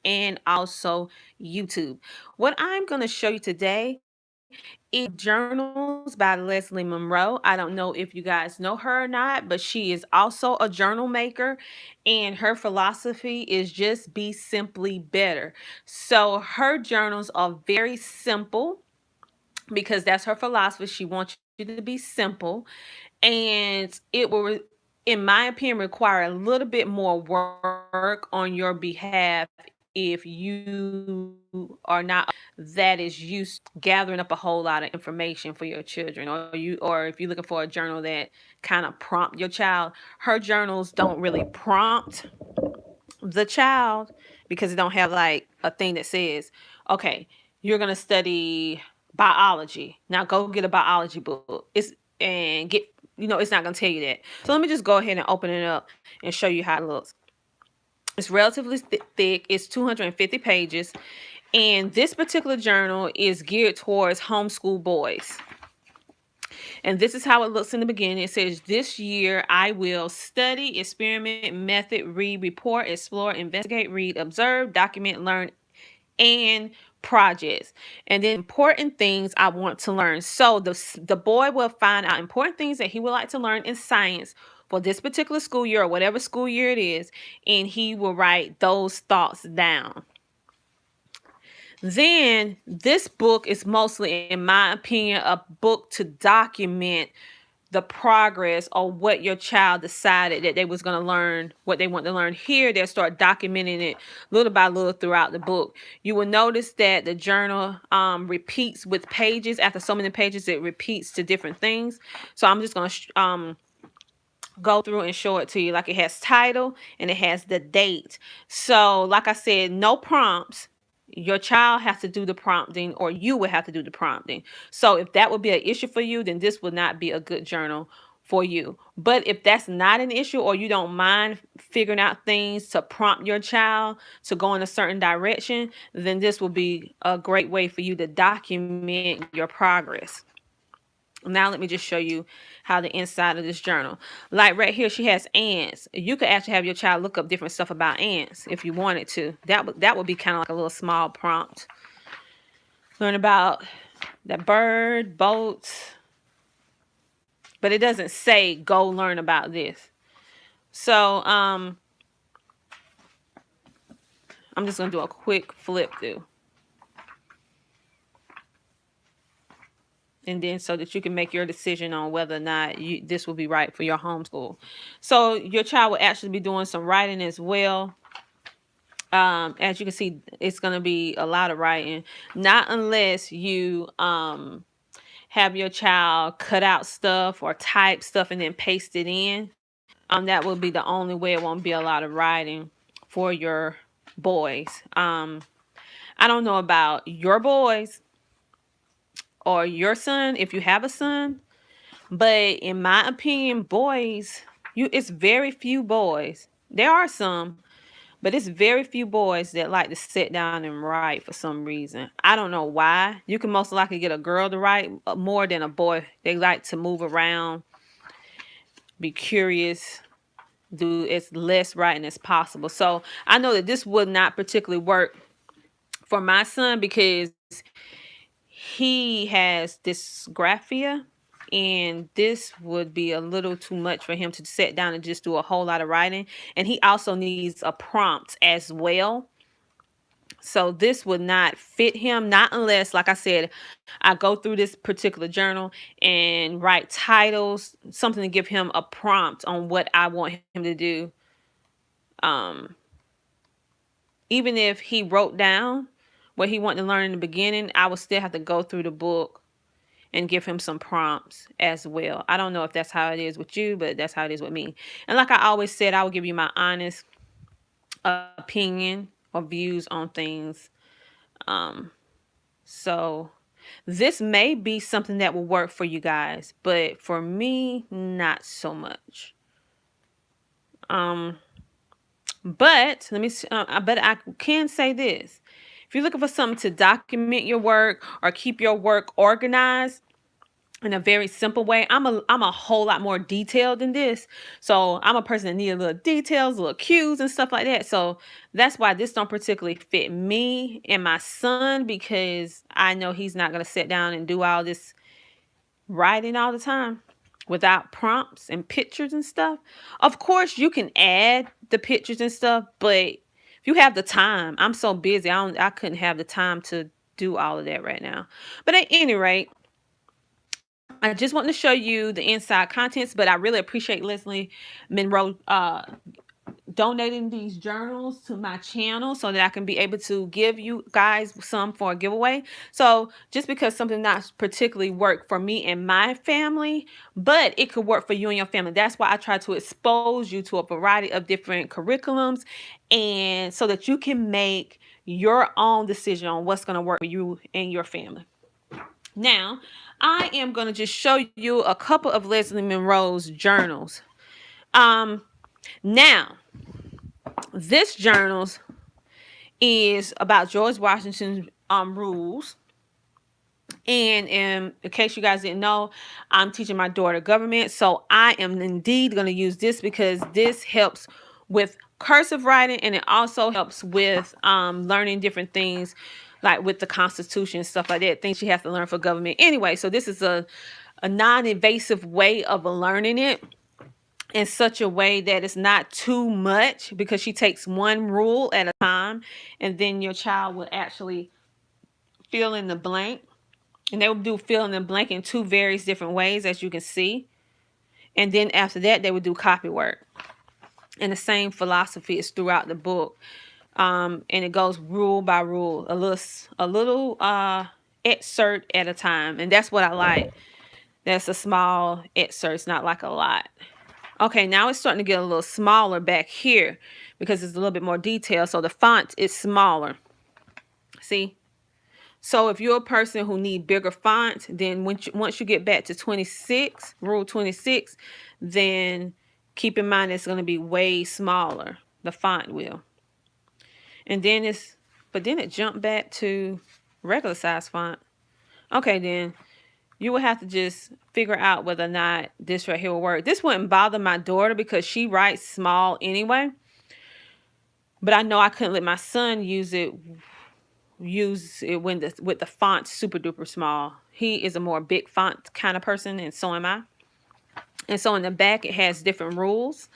and also YouTube. What I'm going to show you today is Journals by Leslie Monroe. I don't know if you guys know her or not, but she is also a journal maker, and her philosophy is just be simply better. So her journals are very simple because that's her philosophy. She wants you to be simple, and it will, in my opinion, require a little bit more work on your behalf if you are not that is used to gathering up a whole lot of information for your children, or if you're looking for a journal that kind of prompt your child. Her journals don't really prompt the child because it don't have like a thing that says, okay, you're gonna study biology. Now go get a biology book. And get, it's not gonna tell you that. So let me just go ahead and open it up and show you how it looks. It's relatively thick. It's 250 pages. And this particular journal is geared towards homeschool boys. And this is how it looks in the beginning. It says, this year I will study, experiment, method, read, report, explore, investigate, read, observe, document, learn, and projects. And then important things I want to learn. So the boy will find out important things that he would like to learn in science for this particular school year or whatever school year it is. And he will write those thoughts down. Then this book is mostly, in my opinion, a book to document the progress or what your child decided that they was going to learn, what they want to learn. Here they'll start documenting it little by little throughout the book. You will notice that the journal repeats with pages. After so many pages, it repeats to different things. So I'm just going to go through and show it to you. Like, it has title and it has the date. So like I said, no prompts. Your child has to do the prompting, or you will have to do the prompting. So if that would be an issue for you, then this would not be a good journal for you. But if that's not an issue, or you don't mind figuring out things to prompt your child to go in a certain direction, then this will be a great way for you to document your progress. Now let me just show you how the inside of this journal. Like right here, she has ants. You could actually have your child look up different stuff about ants if you wanted to. That would be kind of like a little small prompt. Learn about that bird, boats. But it doesn't say go learn about this. So I'm just gonna do a quick flip through. And then so that you can make your decision on whether or not this will be right for your homeschool. So your child will actually be doing some writing as well. As you can see, it's going to be a lot of writing, not unless you have your child cut out stuff or type stuff and then paste it in. That will be the only way. It won't be a lot of writing for your boys. I don't know about your boys or your son, if you have a son, but in my opinion, boys, it's very few boys. There are some, but it's very few boys that like to sit down and write for some reason. I don't know why. You can most likely get a girl to write more than a boy. They like to move around, be curious, do as less writing as possible. So I know that this would not particularly work for my son because he has dysgraphia, and this would be a little too much for him to sit down and just do a whole lot of writing. And he also needs a prompt as well. So this would not fit him, not unless, like I said, I go through this particular journal and write titles, something to give him a prompt on what I want him to do. Even if he wrote down what he wanted to learn in the beginning, I would still have to go through the book and give him some prompts as well. I don't know if that's how it is with you, but that's how it is with me. And like I always said, I will give you my honest opinion or views on things. So this may be something that will work for you guys, but for me, not so much. But let me. But I can say this: if you're looking for something to document your work or keep your work organized, in a very simple way. I'm a whole lot more detailed than this. So I'm a person that need a little details, little cues and stuff like that. So that's why this don't particularly fit me and my son, because I know he's not gonna sit down and do all this writing all the time without prompts and pictures and stuff. Of course, you can add the pictures and stuff, but if you have the time, I'm so busy, I couldn't have the time to do all of that right now. But at any rate, I just want to show you the inside contents, but I really appreciate Leslie Monroe donating these journals to my channel so that I can be able to give you guys some for a giveaway. So just because something not particularly work for me and my family, but it could work for you and your family. That's why I try to expose you to a variety of different curriculums, and so that you can make your own decision on what's going to work for you and your family. Now, I am going to just show you a couple of Leslie Monroe's journals. Now, this journals is about George Washington's rules. And in case you guys didn't know, I'm teaching my daughter government. So I am indeed going to use this because this helps with cursive writing, and it also helps with learning different things like with the Constitution and stuff like that, things you have to learn for government. Anyway, so this is a non-invasive way of learning it in such a way that it's not too much, because she takes one rule at a time, and then your child will actually fill in the blank. And they will do fill in the blank in two various different ways, as you can see. And then after that, they would do copy work. And the same philosophy is throughout the book. And it goes rule by rule, a little excerpt at a time. And that's what I like. That's a small excerpt. It's not like a lot. Okay, now it's starting to get a little smaller back here because it's a little bit more detailed. So the font is smaller. See? So if you're a person who need bigger font, then once you get back to 26, rule 26, then keep in mind it's going to be way smaller. The font will. And then it jumped back to regular size font. Okay, then you will have to just figure out whether or not this right here will work. This wouldn't bother my daughter because she writes small anyway. But I know I couldn't let my son use it when with the font super duper small. He is a more big font kind of person, and so am I. And so in the back, it has different rules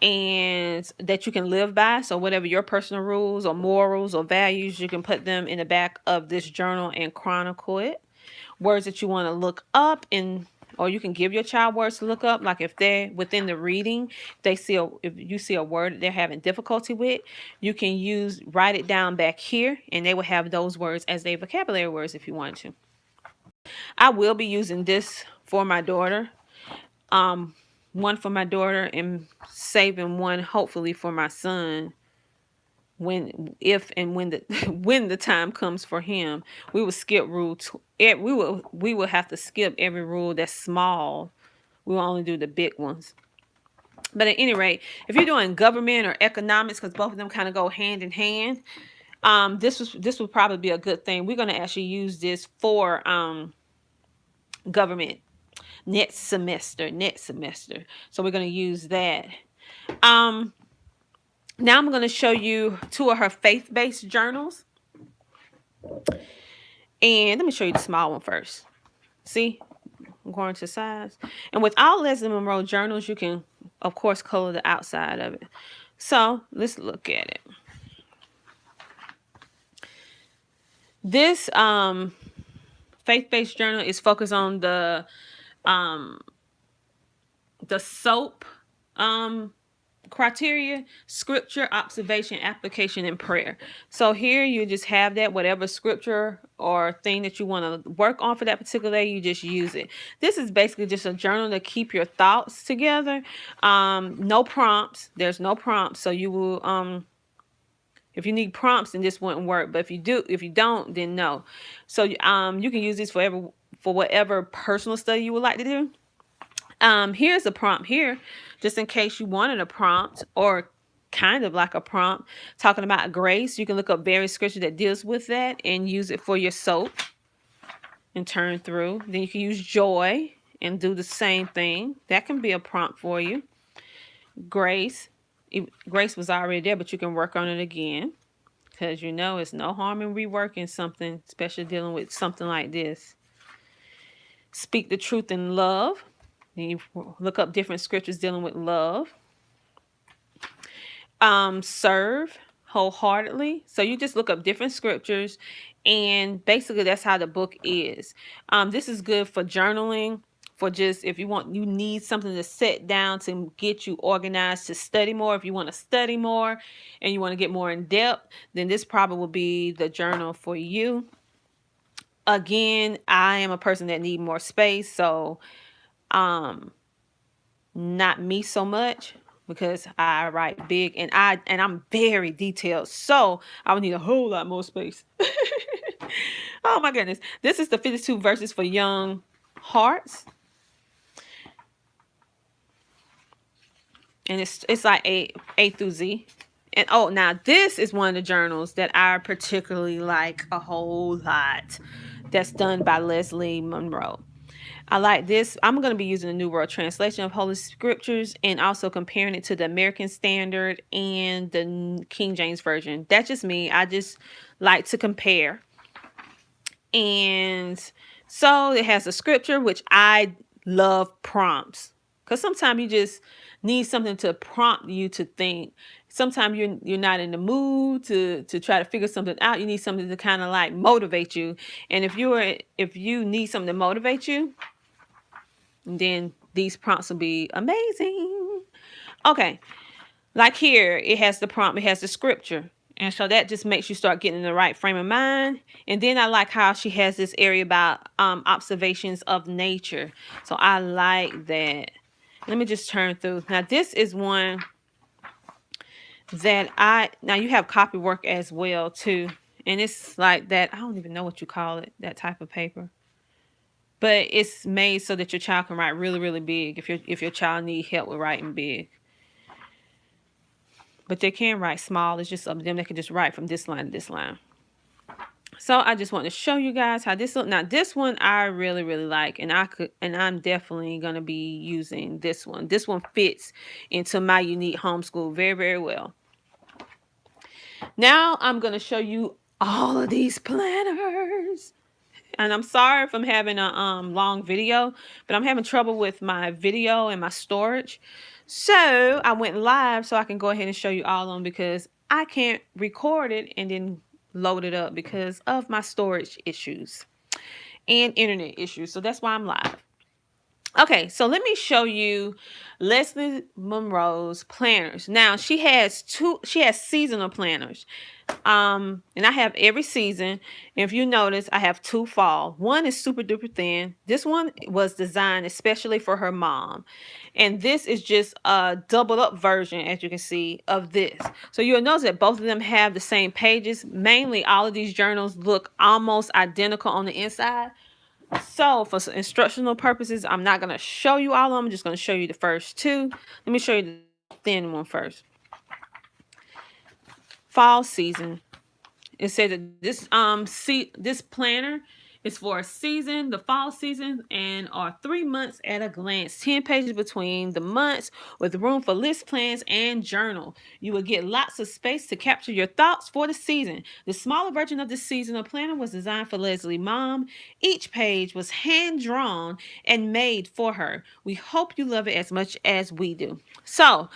and that you can live by. So whatever your personal rules or morals or values, you can put them in the back of this journal and chronicle it. Words that you want to look up, or you can give your child words to look up. Like if they're within the reading, if you see a word that they're having difficulty with, you can write it down back here, and they will have those words as their vocabulary words if you want to. I will be using this for my daughter. One for my daughter and saving one hopefully for my son when the time comes for him. We will skip we will have to skip every rule that's small. We will only do the big ones. But at any rate, if you're doing government or economics, because both of them kind of go hand in hand, this would probably be a good thing. We're going to actually use this for government next semester. So we're going to use that. Now I'm going to show you two of her faith-based journals. And let me show you the small one first. See? I'm going to size. And with all Leslie Monroe journals, you can, of course, color the outside of it. So let's look at it. This faith-based journal is focused on the SOAP criteria: scripture, observation, application, and prayer. So here you just have that, whatever scripture or thing that you want to work on for that particular day, you just use it. This is basically just a journal to keep your thoughts together. No prompts. There's no prompts. So you will if you need prompts, then this wouldn't work. But if you don't, then no. So you can use this for whatever personal study you would like to do. Here's a prompt here, just in case you wanted a prompt, or kind of like a prompt talking about grace. You can look up various scripture that deals with that and use it for your SOAP. and turn through. Then you can use joy and do the same thing. That can be a prompt for you. Grace. Grace was already there, but you can work on it again, because you know it's no harm in reworking something, especially dealing with something like this. Speak the truth in love. Then you look up different scriptures dealing with love. Serve wholeheartedly. So you just look up different scriptures, and basically that's how the book is. This is good for journaling, for just if you need something to sit down to get you organized to study more. If you want to study more and you want to get more in depth, then this probably will be the journal for you. Again, I am a person that need more space, so not me so much, because I write big and I'm very detailed, so I would need a whole lot more space. Oh my goodness. This is the 52 verses for young hearts. And it's like A through Z. And oh, now this is one of the journals that I particularly like a whole lot. That's done by Leslie Monroe. I like this. I'm going to be using the New World Translation of Holy Scriptures and also comparing it to the American Standard and the King James Version. That's just me. I just like to compare. And so it has a scripture, which I love prompts, because sometimes you just need something to prompt you to think. Sometimes you're not in the mood to try to figure something out. You need something to kind of like motivate you. And if you need something to motivate you, then these prompts will be amazing. Okay. Like here, it has the prompt, it has the scripture. And so that just makes you start getting in the right frame of mind. And then I like how she has this area about observations of nature. So I like that. Let me just turn through. Now this is one that now you have copy work as well too. And it's like that, I don't even know what you call it, that type of paper. But it's made so that your child can write really, really big if your child needs help with writing big. But they can write small. It's just up to them. They can just write from this line to this line. So I just want to show you guys how this looks. Now this one I really, really like, and I'm definitely gonna be using this one. This one fits into my unique homeschool very, very well. Now I'm gonna show you all of these planners. And I'm sorry if I'm having a long video, but I'm having trouble with my video and my storage. So I went live so I can go ahead and show you all of them, because I can't record it and then load it up because of my storage issues and internet issues. So that's why I'm live. Okay, so let me show you Leslie Monroe's planners. Now she has seasonal planners. And I have every season. If you notice, I have 2 fall. One is super duper thin. This one was designed especially for her mom. And this is just a doubled up version, as you can see, of this. So you'll notice that both of them have the same pages. Mainly, all of these journals look almost identical on the inside. So for instructional purposes, I'm not going to show you all of them. I'm just going to show you the first 2. Let me show you the thin one first. Fall season. It says that this planner is for a season, the fall season, and are 3 months at a glance. 10 pages between the months with room for list plans and journal. You will get lots of space to capture your thoughts for the season. The smaller version of the seasonal planner was designed for Leslie Mom. Each page was hand drawn and made for her. We hope you love it as much as we do. So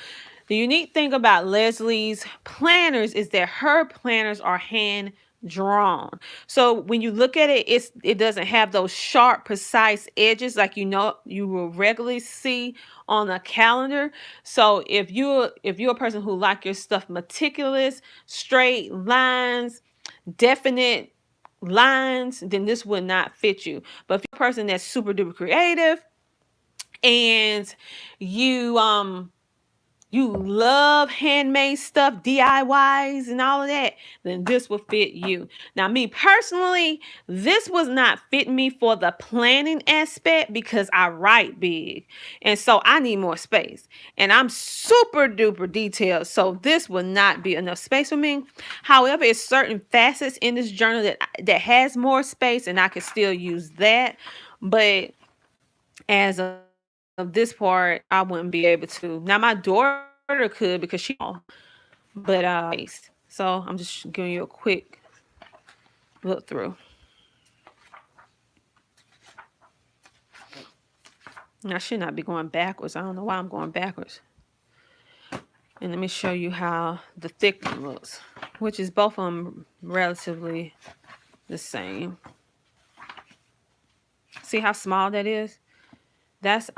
the unique thing about Leslie's planners is that her planners are hand drawn. So when you look at it, it doesn't have those sharp, precise edges like you will regularly see on a calendar. So if you're a person who like your stuff meticulous, straight lines, definite lines, then this would not fit you. But if you're a person that's super duper creative and you you love handmade stuff, DIYs and all of that, then this will fit you. Now, me personally, this was not fitting me for the planning aspect because I write big. And so I need more space. And I'm super duper detailed. So this will not be enough space for me. However, it's certain facets in this journal that has more space and I can still use that. But as of this part, I wouldn't be able to. Now my daughter could because she's small, but so I'm just giving you a quick look through. And I should not be going backwards. I don't know why I'm going backwards. And let me show you how the thick one looks, which is both of them relatively the same. See how small that is? That's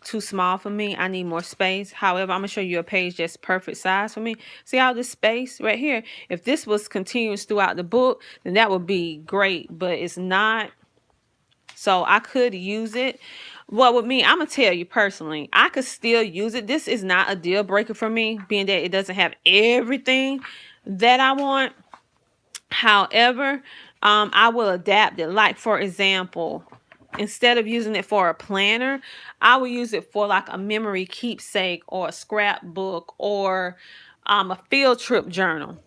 too small for me. I need more space. However, I'm gonna show you a page that's perfect size for me. See how this space right here? If this was continuous throughout the book, then that would be great, but it's not. So I could use it. Well, with me, I'm gonna tell you personally, I could still use it. This is not a deal breaker for me, being that it doesn't have everything that I want. However, I will adapt it. Like, for example, instead of using it for a planner, I will use it for like a memory keepsake or a scrapbook or a field trip journal.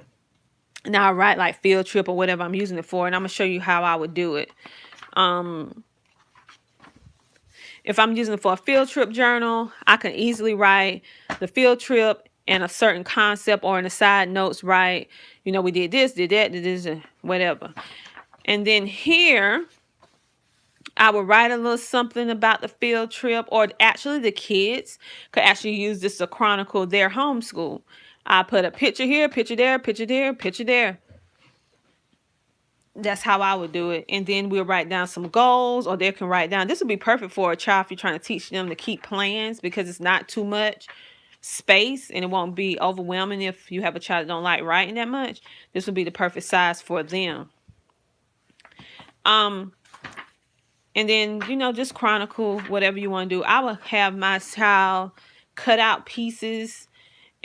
Now I write like field trip or whatever I'm using it for, and I'm gonna show you how I would do it. If I'm using it for a field trip journal, I can easily write the field trip and a certain concept, or in the side notes, write, we did this, did that, did this, whatever. And then here, I would write a little something about the field trip, or actually the kids could actually use this to chronicle their homeschool. I put a picture here, picture there, picture there, picture there. That's how I would do it. And then we'll write down some goals, or they can write down. This would be perfect for a child if you're trying to teach them to keep plans, because it's not too much space and it won't be overwhelming if you have a child that don't like writing that much. This would be the perfect size for them. And then, just chronicle whatever you want to do. I would have my child cut out pieces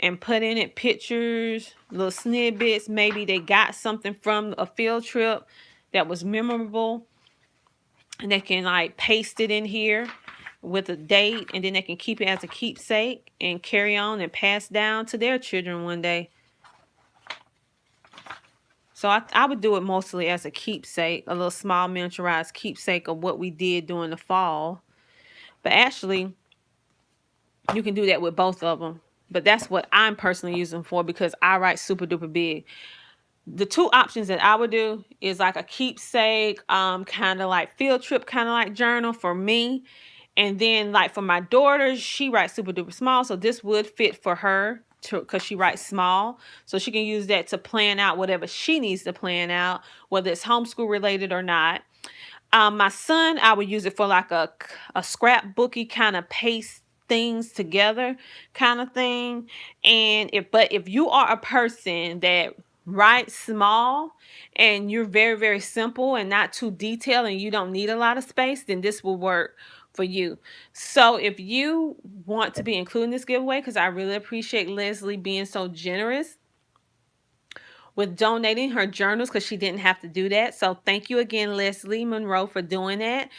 and put in it pictures, little snippets. Maybe they got something from a field trip that was memorable, and they can like paste it in here with a date, and then they can keep it as a keepsake and carry on and pass down to their children one day. So I would do it mostly as a keepsake, a little small miniaturized keepsake of what we did during the fall. But actually, you can do that with both of them. But that's what I'm personally using for, because I write super duper big. The two options that I would do is like a keepsake, kind of like field trip, kind of like journal for me. And then like for my daughter, she writes super duper small. So this would fit for her because she writes small. So she can use that to plan out whatever she needs to plan out, whether it's homeschool related or not. My son, I would use it for like a scrapbooky kind of paste things together kind of thing. And if you are a person that writes small and you're very, very simple and not too detailed and you don't need a lot of space, then this will work for you. So if you want to be included in this giveaway, because I really appreciate Leslie being so generous with donating her journals, because she didn't have to do that. So thank you again, Leslie Monroe, for doing that.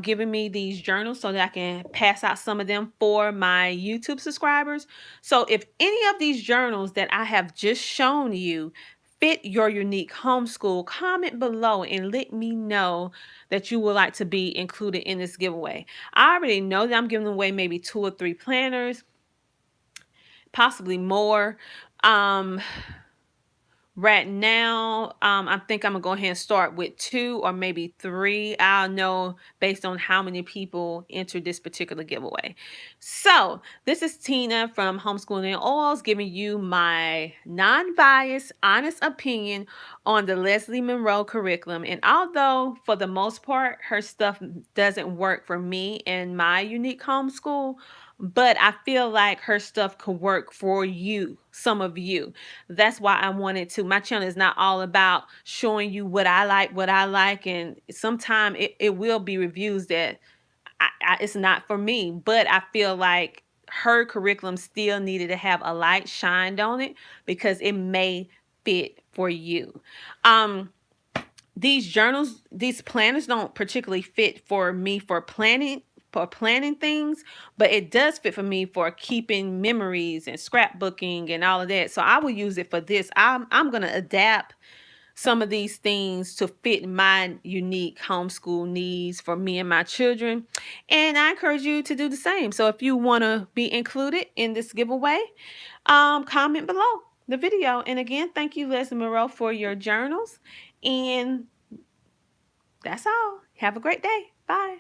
Giving me these journals so that I can pass out some of them for my YouTube subscribers. So if any of these journals that I have just shown you fit your unique homeschool, comment below and let me know that you would like to be included in this giveaway. I already know that I'm giving away maybe 2 or 3 planners, possibly more. Right now, I think I'm gonna go ahead and start with 2 or maybe 3. I'll know based on how many people enter this particular giveaway. So this is Tina from Homeschooling and Oils, giving you my non-biased, honest opinion on the Leslie Monroe curriculum. And although for the most part, her stuff doesn't work for me and my unique homeschool, but I feel like her stuff could work for you, some of you. That's why I wanted to. My channel is not all about showing you what I like, and sometimes it will be reviews that it's not for me, but I feel like her curriculum still needed to have a light shined on it because it may fit for you. These journals, these planners don't particularly fit for me for planning things, but it does fit for me for keeping memories and scrapbooking and all of that. So I will use it for this. I'm going to adapt some of these things to fit my unique homeschool needs for me and my children. And I encourage you to do the same. So if you want to be included in this giveaway, comment below the video. And again, thank you, Leslie Monroe, for your journals. And that's all. Have a great day. Bye.